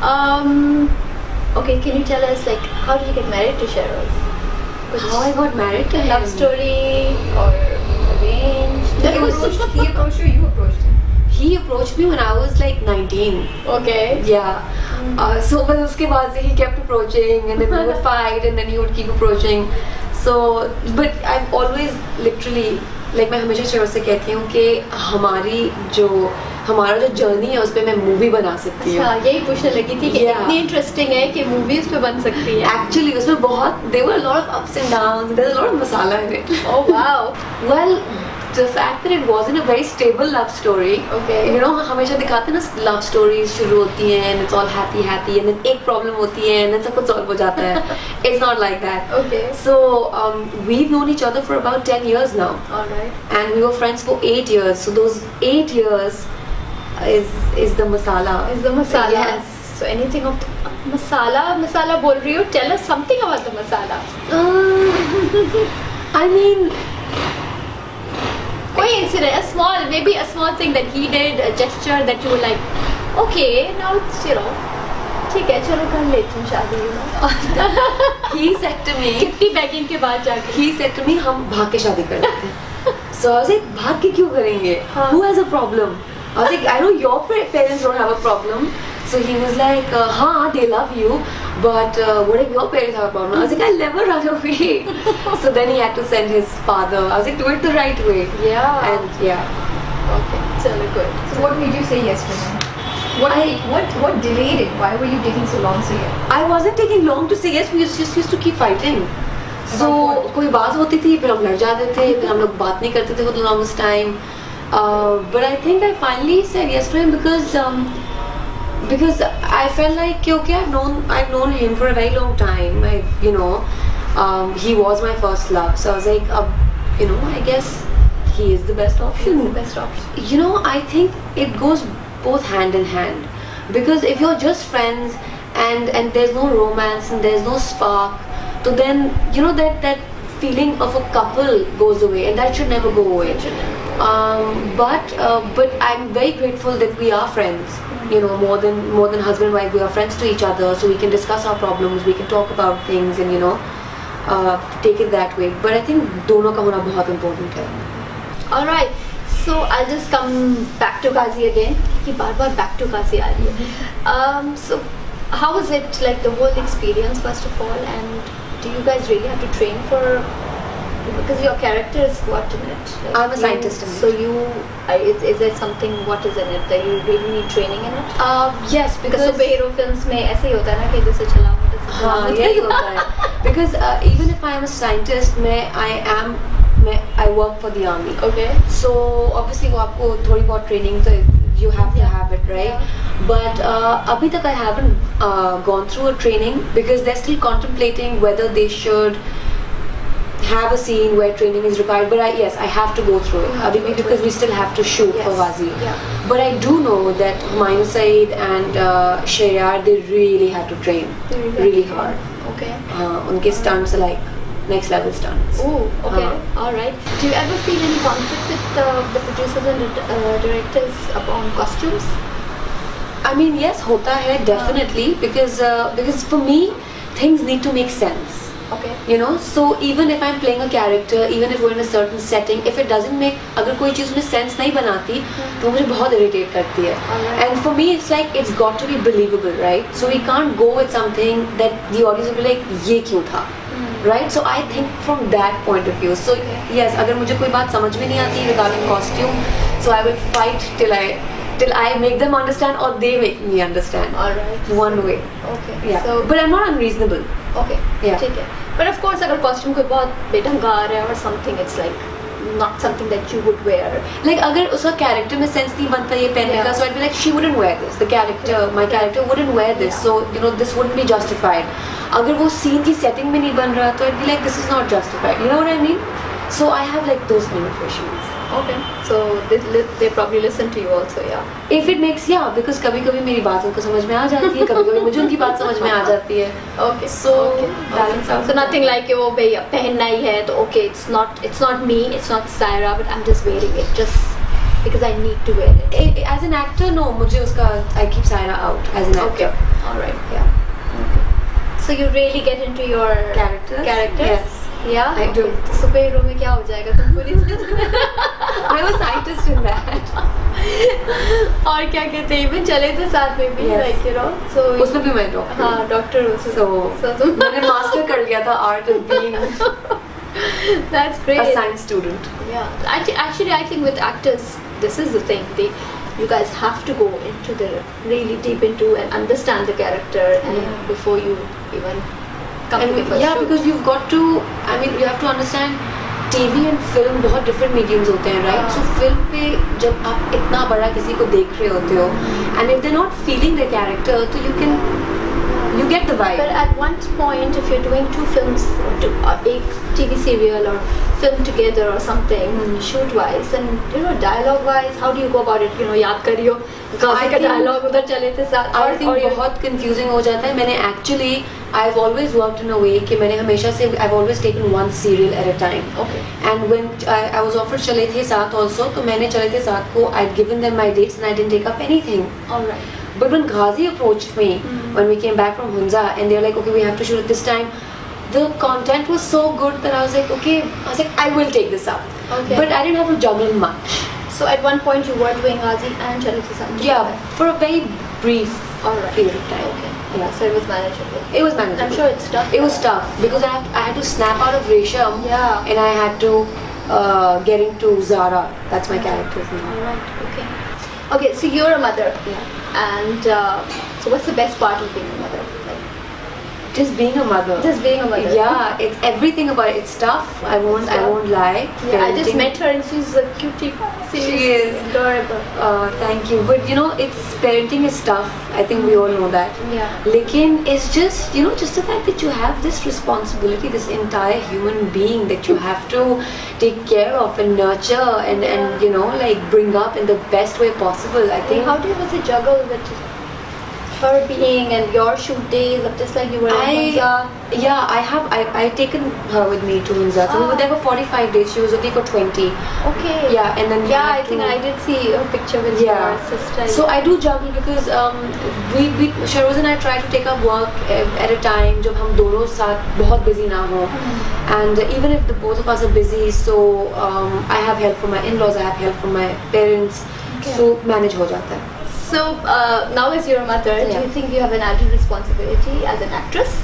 Okay, can you tell us like how did you get married to Shehroz? How I got married to Love him? story or arranged? He approached you, you approached him. He approached me when I was like 19. Okay. Yeah. So but उसके बाद से he kept approaching and then we would fight and then he would keep approaching. So but I've always literally like मैं हमेशा शेरोज से कहती हूँ कि हमारा जो जर्नी है उस पे मैं मूवी बना सकती हूँ. अच्छा, यही पूछने लगी थी कि Yeah. इतनी इंटरेस्टिंग है कि मूवीज पे बन सकती है. Actually उसमें बहुत there were a lot of ups and downs. There's a lot of masala in it. Oh wow. Well, the fact that it wasn't a very stable love story. Okay. You know हमेशा दिखाते हैं ना love stories शुरू होती हैं and it's all happy and then एक problem होती है and then सब कुछ solve हो जाता है. It's not like that. Okay. So we've known each other for about 10 years now. Alright. And we were friends for 8 years. So those 8 years is the masala. Is the masala? Yes. So anything of the masala बोल रही हो? Tell us something about the masala. I mean, कोई incident, maybe a small thing that he did, a gesture that you were like, okay, now it's ठीक है, चलो कर लेती हूँ शादी. he said to me, कितनी begging के बाद जाके. he said to me, हम भाग के शादी कर लेते हैं. So I was like, भाग के क्यों करेंगे? हाँ. Who has a problem? I was like, I know your parents don't have a problem. So he was like, हाँ, they love you, but what if your parents have a problem? I was like, I'll never run away. So then he had to send his father. I was like, do it the right way. Yeah. And yeah. Okay, totally good. So what made you say yes to him? What delayed it? Why were you taking so long to say yes? I wasn't taking long to say yes. We just used to keep fighting. So कोई बात होती थी, फिर हम लड़ जाते थे, फिर हम लोग बात नहीं करते थे for the longest time. But I think I finally said yes to him because I felt like okay, I've known him for a very long time. He was my first love. So I was like, I guess he is the best option. He's the best option. I think it goes both hand in hand, because if you're just friends and there's no romance and there's no spark, so then that feeling of a couple goes away, and that should never go away. But I'm very grateful that we are friends. More than husband and wife, we are friends to each other, so we can discuss our problems, we can talk about things, and take it that way. But I think दोनों का होना बहुत important है. All right. So I'll just come back to Ghazi again. कि बार-बार back to Ghazi आ रही है. So how was it, like the whole experience first of all, and do you guys really have to train for? Because your character is what in it? Like I'm a scientist in it. So is there something what is in it that you really need training in it? Yes, because superhero films में ऐसे ही होता है ना कि इधर से चलाओ उधर से चलाओ. हाँ, यही होता है. Because even if I am a scientist, I work for the army. Okay. So obviously वो आपको थोड़ी बहुत training तो you have to have it, right? Yeah. But अभी तक I haven't gone through a training because they're still contemplating whether they should have a scene where training is required. But I have to go through it because we still have to shoot for Ghazi. Yeah. But I do know that Humayun Saeed and Shehryar, they really had to train really hard. Okay. उनके stunts are like next level stunts. Oh, okay. All right. Do you ever feel any conflict with the producers and directors upon costumes? I mean, yes, hota hai definitely because for me things need to make sense. Okay. So even if I'm playing a character, even if we're in a certain setting, if it doesn't make, अगर कोई चीज़ उसमें sense नहीं बनाती, तो मुझे बहुत irritate करती है. And for me, it's like it's got to be believable, right? So we can't go with something that the audience will be like, ये क्यों था? Right? So I think from that point of view. So yes, अगर मुझे कोई बात समझ में नहीं आती regarding costume, so I will fight till I make them understand or they make me understand. All right. One way. Okay. Yeah. So, but I'm not unreasonable. Okay. Yeah. ठीक है. But of course, अगर costume कोई बहुत बेढंगा है or something, it's like not something that you would wear. Like अगर उसका character में sense नहीं बनता ये पहनने का, so I'd be like, she wouldn't wear this. My character wouldn't wear this. So this wouldn't be justified. अगर वो scene की setting में नहीं बन रहा, तो I'd be like, this is not justified. You know what I mean? So I have like those kind of issues. Okay. So they probably listen to you also, yeah. If it makes, because कभी-कभी मेरी बात उनको समझ में आ जाती है, कभी-कभी मुझे उनकी बात समझ में आ जाती है. Okay. So balance out. So nothing like वो भैया पहनना ही है तो okay, it's not me, it's not Syra, but I'm just wearing it just because I need to wear it. As an actor, no, मुझे उसका I keep Syra out as an actor. All right. Yeah. So you really get into your Characters? Yes. Yeah. I do. Superhero में क्या हो जाएगा तुम पूरी I'm a scientist in that. और क्या कहते हैं even चले थे साथ में भी Yes. like you know so उसमें भी मैं डॉक्टर. हाँ डॉक्टर So तुम मैंने मास्टर कर लिया था art of being that's great. a science student. Yeah, actually, I think with actors, this is the thing. You guys have to go into the really deep into and understand the character, and before you even come to the first yeah, shoot. because you've got to. I mean, you have to understand. TV and film बहुत different mediums होते हैं, right? So film पे जब आप इतना बड़ा किसी को देख रहे होते हो, and if they're not feeling the character, तो you get the vibe. But at one point, if you're doing two films, a TV serial or film together or something, shoot-wise and dialogue-wise, how do you go about it? याद करियो गाने का dialogue उधर चले थे साथ. I think बहुत confusing हो जाता है. मैंने actually I've always worked in a way कि मैंने हमेशा से I've always taken one serial at a time. Okay. And when I was offered चले थे साथ also, तो मैंने चले थे साथ को I'd given them my dates and I didn't take up anything. All right. But when Ghazi approached me when we came back from Hunza and they were like, okay, we have to shoot at this time, the content was so good that I was like, I will take this up. Okay. But I didn't have to juggle much. So at one point you were doing Ghazi and Chale The Sun. Yeah, for a very brief period of time. Okay. Yeah. So it was manageable. It was manageable. I'm sure it's tough. It was tough because I had to snap out of Resham and I had to get into Zara. That's my character's name. Alright, okay. Okay, so you're a mother. Yeah. And so what's the best part of being a mother? Just being a mother. Just being a mother. Yeah, it's everything about it. It's tough. I won't lie. Yeah, I just met her and she's a cutie. She is adorable. Thank you. But it's parenting is tough. I think we all know that. Yeah. Lekin it's just just the fact that you have this responsibility, this entire human being that you have to take care of and nurture and like bring up in the best way possible. I think. How do you also juggle with her being and your shoot days of just like you were in Hunza? Yeah, I taken her with me to Hunza. So we were there for 45 days. She was only for 20. Okay. Yeah, and then I think I did see a picture with your sister. So I do juggle because we Shehroz and I try to take up work at a time जब हम दोनों साथ बहुत busy ना हो. And even if the both of us are busy, so I have help from my in-laws, I have help from my parents. Okay. So manage हो जाता है. So now as you're a mother, do you think you have an added responsibility as an actress?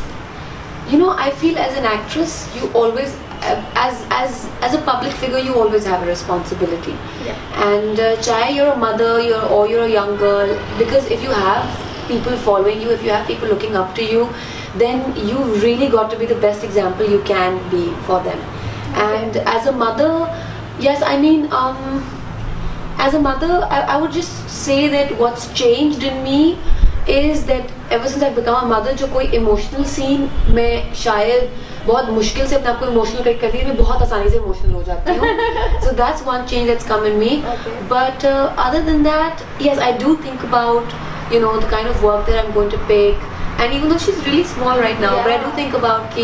I feel as an actress, you always, as a public figure, you always have a responsibility. Yeah. And chahe you're a mother, or you're a young girl, because if you have people following you, if you have people looking up to you, then you really got to be the best example you can be for them. Okay. And as a mother, yes, I mean. As a mother, I would just say that what's changed in me is that ever since I've become a mother, जो कोई emotional scene मैं शायद बहुत मुश्किल से अपने आप को emotional करती हूँ, मैं बहुत आसानी से emotional हो जाती हूँ. So that's one change that's come in me. Okay. But other than that, yes, I do think about the kind of work that I'm going to pick. And even though she's really small right now, but I do think about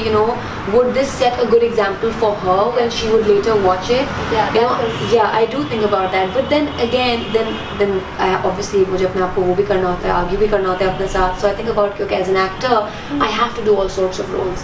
would this set a good example for her when she would later watch it? Yeah, I do think about that. But then again, then obviously मुझे अपने आप को वो भी करना होता है, आगे भी करना होता है अपने साथ. So I think about as an actor, I have to do all sorts of roles.